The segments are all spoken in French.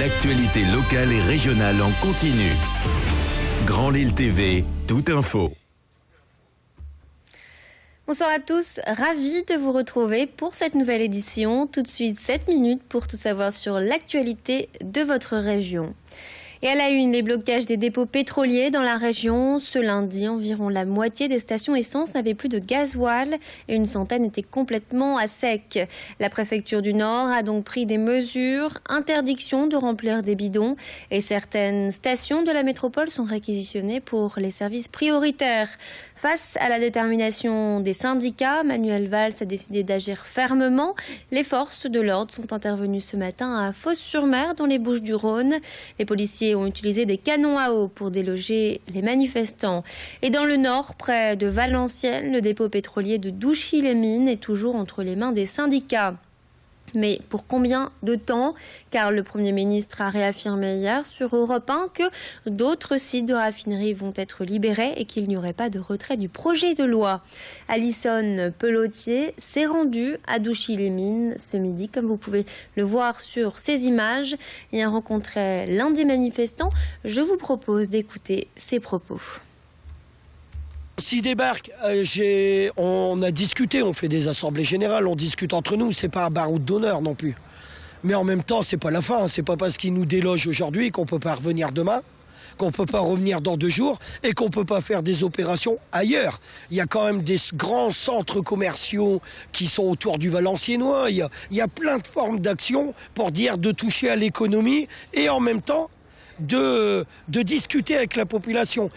L'actualité locale et régionale en continu. Grand Lille TV, toute info. Bonsoir à tous, ravi de vous retrouver pour cette nouvelle édition. Tout de suite 7 minutes pour tout savoir sur l'actualité de votre région. Et à la une, les blocages des dépôts pétroliers dans la région. Ce lundi, environ la moitié des stations essence n'avaient plus de gasoil et une centaine étaient complètement à sec. La préfecture du Nord a donc pris des mesures, interdiction de remplir des bidons et certaines stations de la métropole sont réquisitionnées pour les services prioritaires. Face à la détermination des syndicats, Manuel Valls a décidé d'agir fermement. Les forces de l'ordre sont intervenues ce matin à Fos-sur-Mer dans les Bouches-du-Rhône. Les policiers ont utilisé des canons à eau pour déloger les manifestants. Et dans le nord, près de Valenciennes, le dépôt pétrolier de Douchy-les-Mines est toujours entre les mains des syndicats. Mais pour combien de temps? Car le Premier ministre a réaffirmé hier sur Europe 1 que d'autres sites de raffinerie vont être libérés et qu'il n'y aurait pas de retrait du projet de loi. Alison Pelotier s'est rendue à Douchy-les-Mines ce midi, comme vous pouvez le voir sur ces images, et a rencontré l'un des manifestants. Je vous propose d'écouter ses propos. S'ils débarquent, on a discuté, on fait des assemblées générales, on discute entre nous, c'est pas un baroud d'honneur non plus. Mais en même temps, c'est pas la fin, c'est pas parce qu'ils nous délogent aujourd'hui qu'on peut pas revenir demain, qu'on peut pas revenir dans 2 jours et qu'on peut pas faire des opérations ailleurs. Il y a quand même des grands centres commerciaux qui sont autour du Valenciennois, il y a plein de formes d'action pour dire de toucher à l'économie et en même temps de discuter avec la population.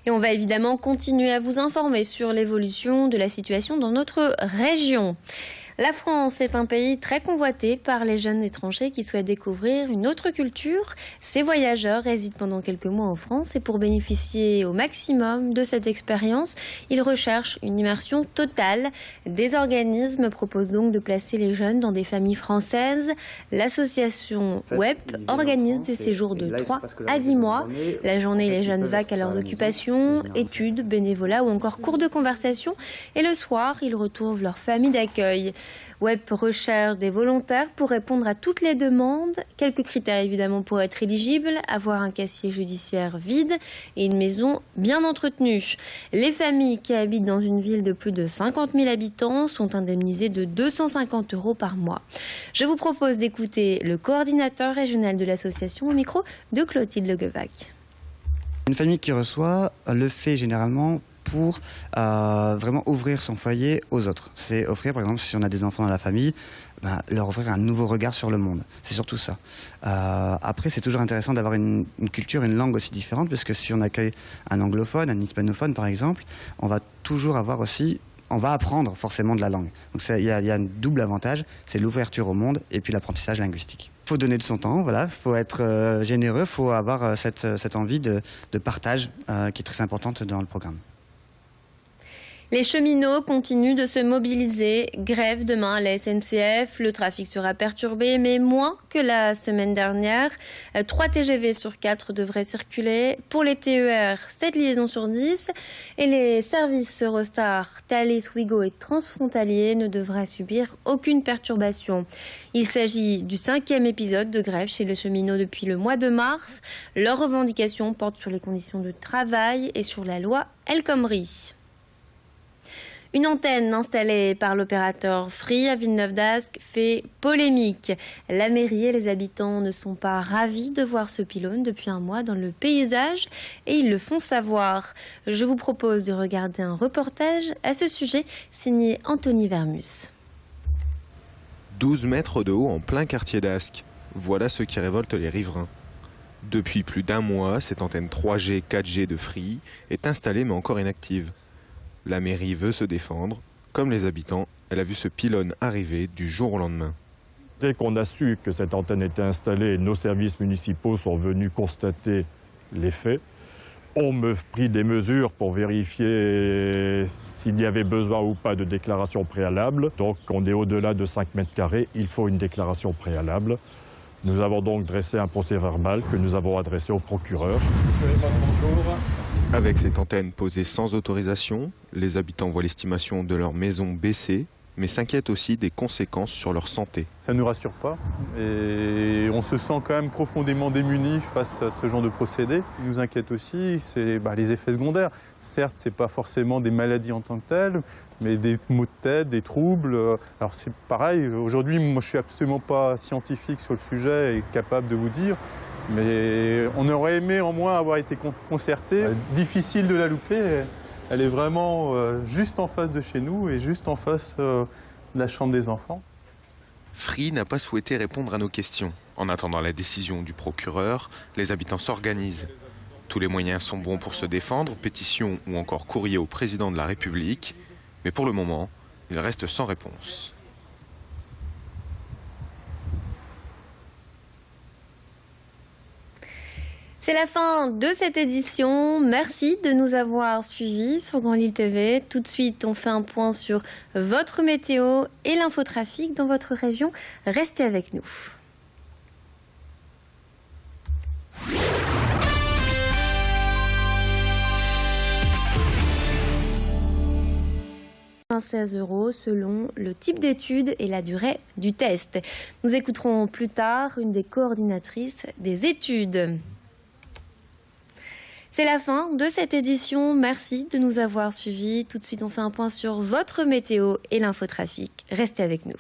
Et on va évidemment continuer à vous informer sur l'évolution de la situation dans notre région. La France est un pays très convoité par les jeunes étrangers qui souhaitent découvrir une autre culture. Ces voyageurs résident pendant quelques mois en France et pour bénéficier au maximum de cette expérience, ils recherchent une immersion totale. Des organismes proposent donc de placer les jeunes dans des familles françaises. L'association WEP organise des séjours de 3 à 10 mois. La journée, les jeunes vaquent à leurs occupations, études, bénévolat ou encore cours de conversation. Et le soir, ils retrouvent leur famille d'accueil. WEP recherche des volontaires pour répondre à toutes les demandes. Quelques critères évidemment pour être éligible, avoir un casier judiciaire vide et une maison bien entretenue. Les familles qui habitent dans une ville de plus de 50 000 habitants sont indemnisées de 250 € par mois. Je vous propose d'écouter le coordinateur régional de l'association au micro de Clotilde Leguevac. Une famille qui reçoit le fait généralement pour vraiment ouvrir son foyer aux autres. C'est offrir, par exemple, si on a des enfants dans la famille, leur offrir un nouveau regard sur le monde. C'est surtout ça. Après, c'est toujours intéressant d'avoir une culture, une langue aussi différente, parce que si on accueille un anglophone, un hispanophone, par exemple, on va toujours avoir aussi... On va apprendre forcément de la langue. Donc il y a un double avantage, c'est l'ouverture au monde et puis l'apprentissage linguistique. Il faut donner de son temps, voilà, il faut être généreux, il faut avoir cette envie de partage qui est très importante dans le programme. Les cheminots continuent de se mobiliser. Grève demain à la SNCF. Le trafic sera perturbé, mais moins que la semaine dernière. 3 TGV sur 4 devraient circuler. Pour les TER, 7 liaisons sur 10. Et les services Eurostar, Thalys, Ouigo et Transfrontalier ne devraient subir aucune perturbation. Il s'agit du 5e épisode de grève chez les cheminots depuis le mois de mars. Leurs revendications portent sur les conditions de travail et sur la loi El Khomri. Une antenne installée par l'opérateur Free à Villeneuve-d'Ascq fait polémique. La mairie et les habitants ne sont pas ravis de voir ce pylône depuis un mois dans le paysage et ils le font savoir. Je vous propose de regarder un reportage à ce sujet signé Anthony Vermus. 12 mètres de haut en plein quartier d'Ascq. Voilà ce qui révolte les riverains. Depuis plus d'1 mois, cette antenne 3G, 4G de Free est installée mais encore inactive. La mairie veut se défendre. Comme les habitants, elle a vu ce pylône arriver du jour au lendemain. Dès qu'on a su que cette antenne était installée, nos services municipaux sont venus constater les faits. On a pris des mesures pour vérifier s'il y avait besoin ou pas de déclaration préalable. Donc on est au-delà de 5 mètres carrés, il faut une déclaration préalable. Nous avons donc dressé un procès-verbal que nous avons adressé au procureur. Bonjour. Avec cette antenne posée sans autorisation, les habitants voient l'estimation de leur maison baisser mais s'inquiètent aussi des conséquences sur leur santé. Ça ne nous rassure pas et on se sent quand même profondément démunis face à ce genre de procédé. Ce qui nous inquiète aussi, c'est les effets secondaires. Certes, ce n'est pas forcément des maladies en tant que telles, mais des maux de tête, des troubles. Alors c'est pareil, aujourd'hui, moi je ne suis absolument pas scientifique sur le sujet et capable de vous dire, mais on aurait aimé en moins avoir été concerté. Difficile de la louper, elle est vraiment juste en face de chez nous et juste en face de la chambre des enfants. Free n'a pas souhaité répondre à nos questions. En attendant la décision du procureur, les habitants s'organisent. Tous les moyens sont bons pour se défendre, pétition ou encore courrier au président de la République. Mais pour le moment, il reste sans réponse. C'est la fin de cette édition. Merci de nous avoir suivis sur Grand Lille TV. Tout de suite, on fait un point sur votre météo et l'infotrafic dans votre région. Restez avec nous. – 16 € selon le type d'étude et la durée du test. Nous écouterons plus tard une des coordinatrices des études. C'est la fin de cette édition. Merci de nous avoir suivis. Tout de suite, on fait un point sur votre météo et l'infotrafic. Restez avec nous.